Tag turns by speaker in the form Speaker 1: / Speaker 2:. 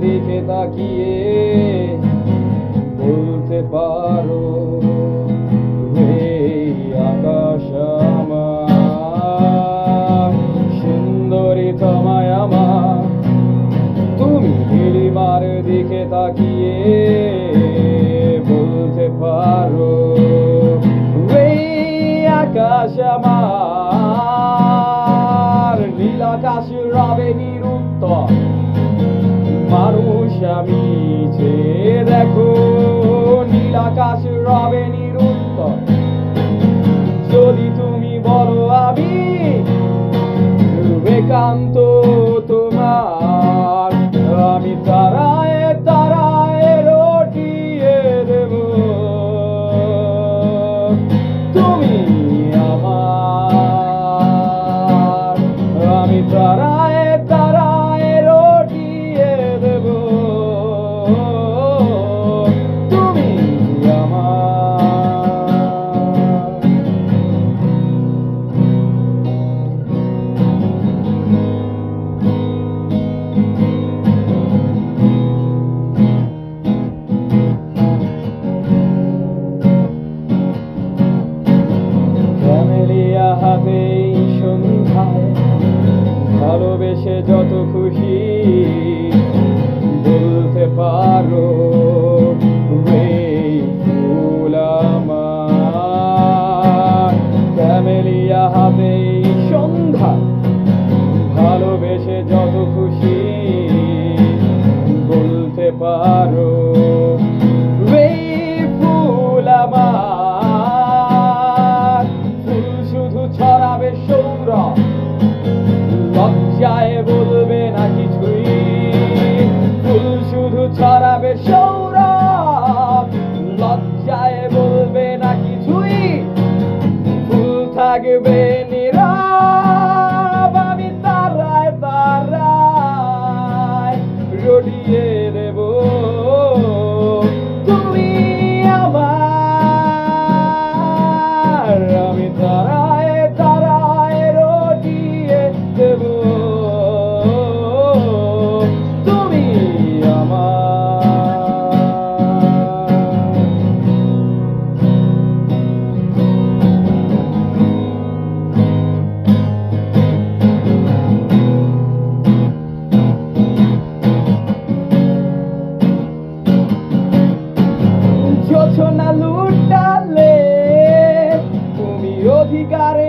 Speaker 1: দিকে তাকিয়ে বলতে পারো, এই আকাশ আমার, সুন্দরী তোমায় আমার। তুমি নীলিমার দিকে তাকিয়ে বলতে পারো, এই আকাশ আমার। নীল আকাশ রবে নিরুত্তর, মানুষ আমি চেয়ে দেখো। নীল আকাশ রবে নিরুত্তর, যদি তুমি বলো আমি একান্ত তোমার। আমি তারায় তারায় রটিয়ে দেব, তুমি আমার। আমি তারায় তারায় রটিয়ে দেব, তুমি আমার। ক্যামেলিয়া হাতে সন্ধ্যায় ভালোবেসে যত খুশি বলতে পারো, এই ফুল আমার। ক্যামেলিয়া হাতে সন্ধ্যায় ভালোবেসে যত খুশি বলতে পারো, এই ফুল আমার। ফুল শুধু ছড়াবে সৌরভ, লজ্জায় বলবে না কিছুই। ফুল শুধু ছড়াবে সৌরভ, লজ্জায় বলবে না কিছুই। ফুল থাকবে নীরব, আমি তারায় তারায় রটিয়ে দেব, তুমি আমার। আমি তারায় তারায় রটিয়ে দেব, তুমি আমার। যোছনা লুটালে তুমি অধিকারে